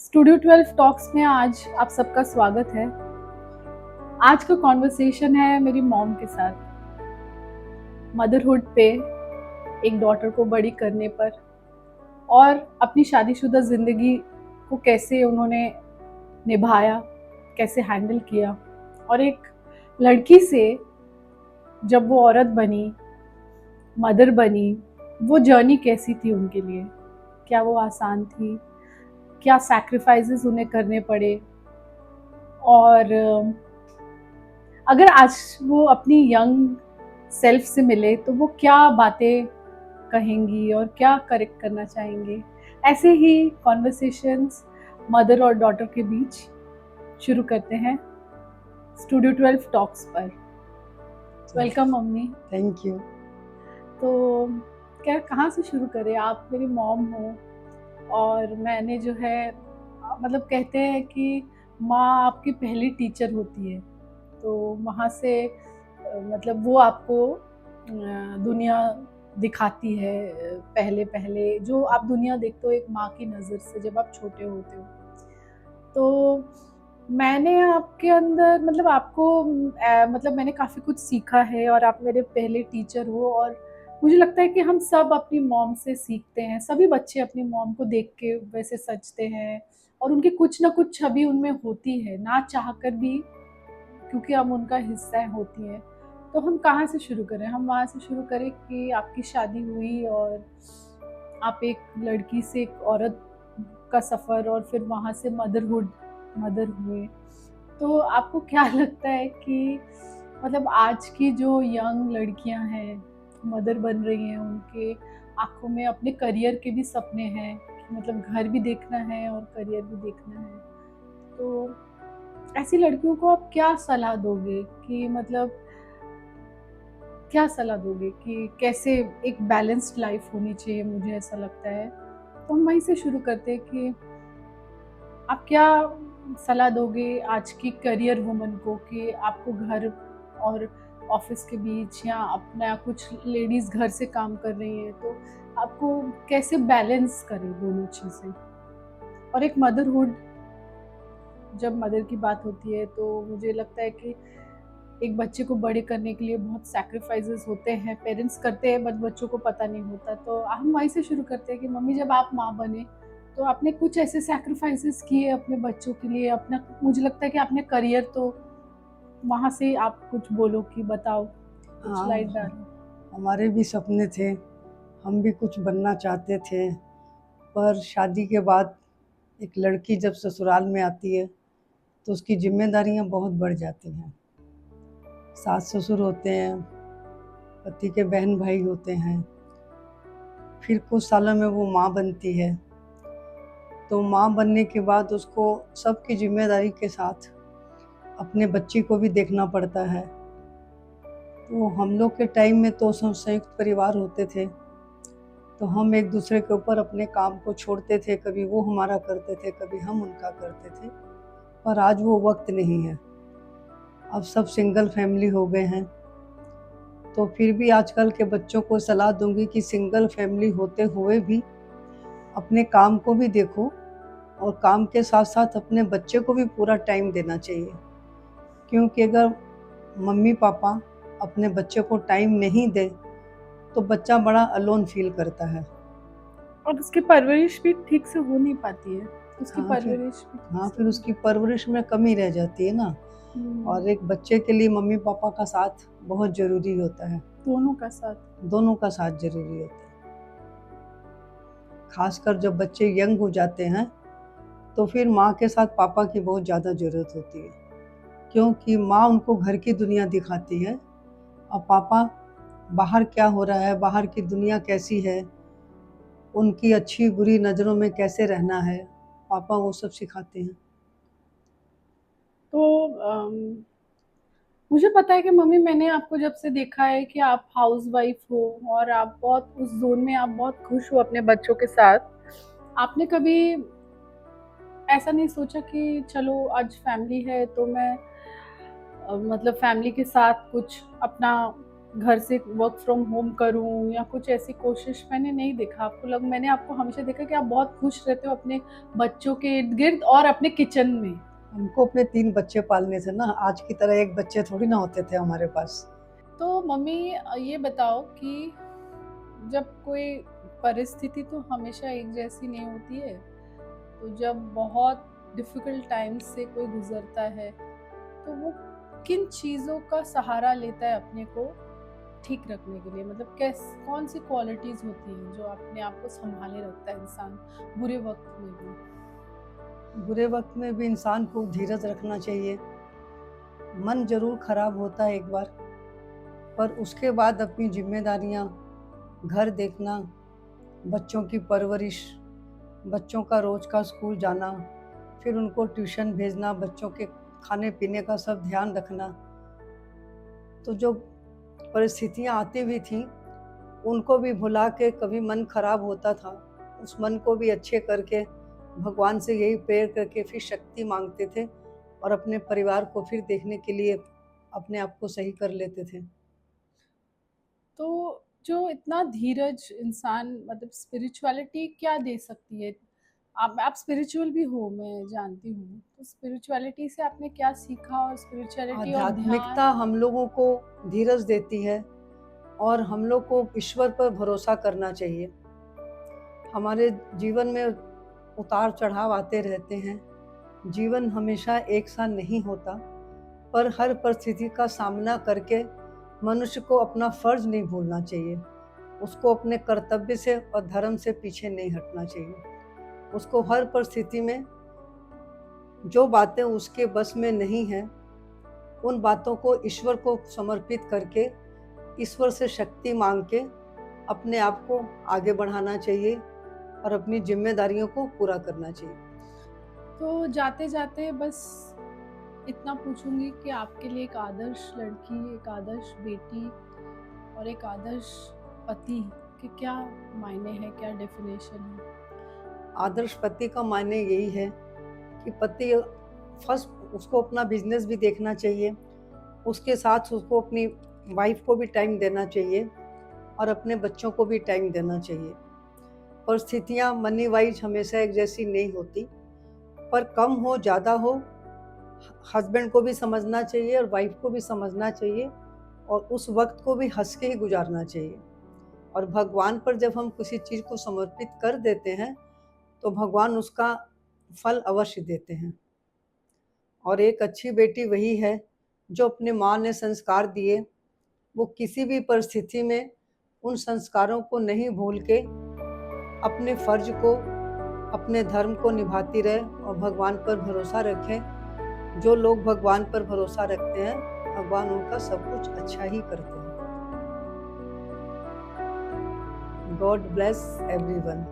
Studio 12 talks में आज आप सबका स्वागत है। आज का कॉन्वर्सेशन है मेरी मॉम के साथ, मदरहुड पे, एक डॉटर को बड़ी करने पर और अपनी शादीशुदा ज़िंदगी को कैसे उन्होंने निभाया, कैसे हैंडल किया और एक लड़की से जब वो औरत बनी, मदर बनी, वो जर्नी कैसी थी उनके लिए, क्या वो आसान थी, क्या सैक्रिफाइसेस उन्हें करने पड़े और अगर आज वो अपनी यंग सेल्फ से मिले तो वो क्या बातें कहेंगी और क्या करेक्ट करना चाहेंगे। ऐसे ही कॉन्वर्सेशंस मदर और डॉटर के बीच शुरू करते हैं स्टूडियो 12 टॉक्स पर। Welcome mummy. Thank you. तो क्या कहाँ से शुरू करें? आप मेरी मॉम हो और मैंने जो है मतलब कहते हैं कि माँ आपकी पहली टीचर होती है, तो वहाँ से मतलब वो आपको दुनिया दिखाती है। पहले पहले जो आप दुनिया देखते हो एक माँ की नज़र से जब आप छोटे होते हो, तो मैंने आपके अंदर मतलब आपको मतलब मैंने काफ़ी कुछ सीखा है और आप मेरे पहले टीचर हो और मुझे लगता है कि हम सब अपनी मॉम से सीखते हैं। सभी बच्चे अपनी मॉम को देख के वैसे सजते हैं और उनकी कुछ ना कुछ छवि उनमें होती है, ना चाहकर भी, क्योंकि हम उनका हिस्सा होती हैं। तो हम कहाँ से शुरू करें? हम वहाँ से शुरू करें कि आपकी शादी हुई और आप एक लड़की से एक औरत का सफ़र और फिर वहाँ से मदर हुए। तो आपको क्या लगता है कि मतलब आज की जो यंग लड़कियां हैं, मदर बन रही हैं, उनके आँखों में अपने करियर के भी सपने हैं कि मतलब घर भी देखना है और करियर भी देखना है। तो ऐसी लड़कियों को आप क्या सलाह दोगे कि मतलब क्या सलाह दोगे कि कैसे एक बैलेंस्ड लाइफ होनी चाहिए? मुझे ऐसा लगता है। तो हम वहीं से शुरू करते हैं कि आप क्या सलाह दोगे आज की करियर वुमन को कि आपको घर और ऑफिस के बीच या अपना कुछ लेडीज़ घर से काम कर रही हैं, तो आपको कैसे बैलेंस करें दोनों चीज़ें? और एक मदरहुड, जब मदर की बात होती है तो मुझे लगता है कि एक बच्चे को बड़े करने के लिए बहुत सैक्रिफाइसेस होते हैं, पेरेंट्स करते हैं बट बच्चों को पता नहीं होता। तो हम वहीं से शुरू करते हैं कि मम्मी जब आप माँ बने तो आपने कुछ ऐसे सैक्रिफाइसेस किए अपने बच्चों के लिए, अपना मुझे लगता है कि आपने करियर, तो वहाँ से आप कुछ बोलो कि बताओ, कुछ हाँ, लाइट डालो। हमारे भी सपने थे, हम भी कुछ बनना चाहते थे। पर शादी के बाद एक लड़की जब ससुराल में आती है तो उसकी जिम्मेदारियां बहुत बढ़ जाती हैं। सास ससुर होते हैं, पति के बहन भाई होते हैं, फिर कुछ सालों में वो माँ बनती है। तो माँ बनने के बाद उसको सबकी जिम्मेदारी के साथ अपने बच्ची को भी देखना पड़ता है। तो हम लोग के टाइम में तो संयुक्त परिवार होते थे, तो हम एक दूसरे के ऊपर अपने काम को छोड़ते थे, कभी वो हमारा करते थे, कभी हम उनका करते थे। पर आज वो वक्त नहीं है, अब सब सिंगल फैमिली हो गए हैं। तो फिर भी आजकल के बच्चों को सलाह दूंगी कि सिंगल फैमिली होते हुए भी अपने काम को भी देखो और काम के साथ साथ अपने बच्चे को भी पूरा टाइम देना चाहिए। क्योंकि अगर मम्मी पापा अपने बच्चे को टाइम नहीं दे तो बच्चा बड़ा अलोन फील करता है। और उसकी परवरिश भी ठीक से हो नहीं पाती है, उसकी हाँ फिर परवरिश भी ठीक हाँ से फिर नहीं। उसकी परवरिश में कमी रह जाती है ना। और एक बच्चे के लिए मम्मी पापा का साथ बहुत ज़रूरी होता है, दोनों का साथ। दोनों का साथ ज़रूरी होता है। खासकर जब बच्चे यंग हो जाते हैं तो फिर माँ के साथ पापा की बहुत ज़्यादा ज़रूरत होती है, क्योंकि माँ उनको घर की दुनिया दिखाती है और पापा बाहर क्या हो रहा है, बाहर की दुनिया कैसी है, उनकी अच्छी बुरी नज़रों में कैसे रहना है, पापा वो सब सिखाते हैं। तो मुझे पता है कि मम्मी, मैंने आपको जब से देखा है कि आप हाउसवाइफ हो और आप बहुत उस जोन में आप बहुत खुश हो अपने बच्चों के साथ। आपने कभी ऐसा नहीं सोचा कि चलो आज फैमिली है तो मैं मतलब फैमिली के साथ कुछ अपना घर से वर्क फ्रॉम होम करूँ या कुछ ऐसी कोशिश मैंने नहीं देखा। मैंने आपको हमेशा देखा कि आप बहुत खुश रहते हो अपने बच्चों के इर्द-गिर्द और अपने किचन में। हमको अपने 3 बच्चे पालने थे ना, आज की तरह 1 बच्चे थोड़ी ना होते थे हमारे पास। तो मम्मी ये बताओ कि जब कोई परिस्थिति तो हमेशा एक जैसी नहीं होती है, तो जब बहुत डिफ़िकल्ट टाइम से कोई गुज़रता है, तो वो किन चीज़ों का सहारा लेता है अपने को ठीक रखने के लिए? मतलब कौन सी क्वालिटीज़ होती हैं जो अपने आप को सँभाले रखता है इंसान बुरे वक़्त में भी? बुरे वक़्त में भी इंसान को धीरज रखना चाहिए। मन ज़रूर खराब होता है एक बार, पर उसके बाद अपनी ज़िम्मेदारियाँ, घर देखना, बच्चों की परवरिश, बच्चों का रोज़ का स्कूल जाना, फिर उनको ट्यूशन भेजना, बच्चों के खाने-पीने का सब ध्यान रखना। तो जो परिस्थितियाँ आती हुई थीं, उनको भी भुला के कभी मन खराब होता था, उस मन को भी अच्छे करके भगवान से यही प्रेयर करके फिर शक्ति माँगते थे और अपने परिवार को फिर देखने के लिए अपने आप को सही कर लेते थे। तो जो इतना धीरज इंसान मतलब स्पिरिचुअलिटी क्या दे सकती है? आप स्पिरिचुअल भी हो मैं जानती हूँ। तो स्पिरिचुअलिटी से आपने क्या सीखा और स्पिरिचुअलिटी और आध्यात्मिकता ध्यान हम लोगों को धीरज देती है और हम लोग को ईश्वर पर भरोसा करना चाहिए। हमारे जीवन में उतार-चढ़ाव आते रहते हैं। जीवन हमेशा एक सा नहीं होता, पर हर परिस्थिति का सामना करके मनुष्य को अपना फर्ज नहीं भूलना चाहिए। उसको अपने कर्तव्य से और धर्म से पीछे नहीं हटना चाहिए। उसको हर परिस्थिति में जो बातें उसके बस में नहीं हैं, उन बातों को ईश्वर को समर्पित करके, ईश्वर से शक्ति माँग के अपने आप को आगे बढ़ाना चाहिए और अपनी ज़िम्मेदारियों को पूरा करना चाहिए। तो जाते-जाते बस इतना पूछूँगी कि आपके लिए एक आदर्श लड़की, एक आदर्श बेटी और एक आदर्श पति के क्या मायने हैं, क्या डेफ़िनेशन है? आदर्श पति का मायने यही है कि पति फर्स्ट उसको अपना बिज़नेस भी देखना चाहिए, उसके साथ उसको अपनी वाइफ़ को भी टाइम देना चाहिए और अपने बच्चों को भी टाइम देना चाहिए। परिस्थितियाँ मनी वाइज़ हमेशा एक जैसी नहीं होती, पर कम हो, ज़्यादा हो, हस्बैंड को भी समझना चाहिए और वाइफ़ को भी समझना चाहिए और उस वक़्त को भी हँस के ही गुज़ारना चाहिए। और भगवान पर जब हम किसी चीज़ को समर्पित कर देते हैं, तो भगवान उसका फल अवश्य देते हैं। और एक अच्छी बेटी वही है, जो अपने माँ ने संस्कार दिए, वो किसी भी परिस्थिति में उन संस्कारों को नहीं भूल के अपने फ़र्ज़ को, अपने धर्म को निभाती रहे और भगवान पर भरोसा रखें। जो लोग भगवान पर भरोसा रखते हैं, भगवान उनका सब कुछ अच्छा ही करते हैं। God bless everyone.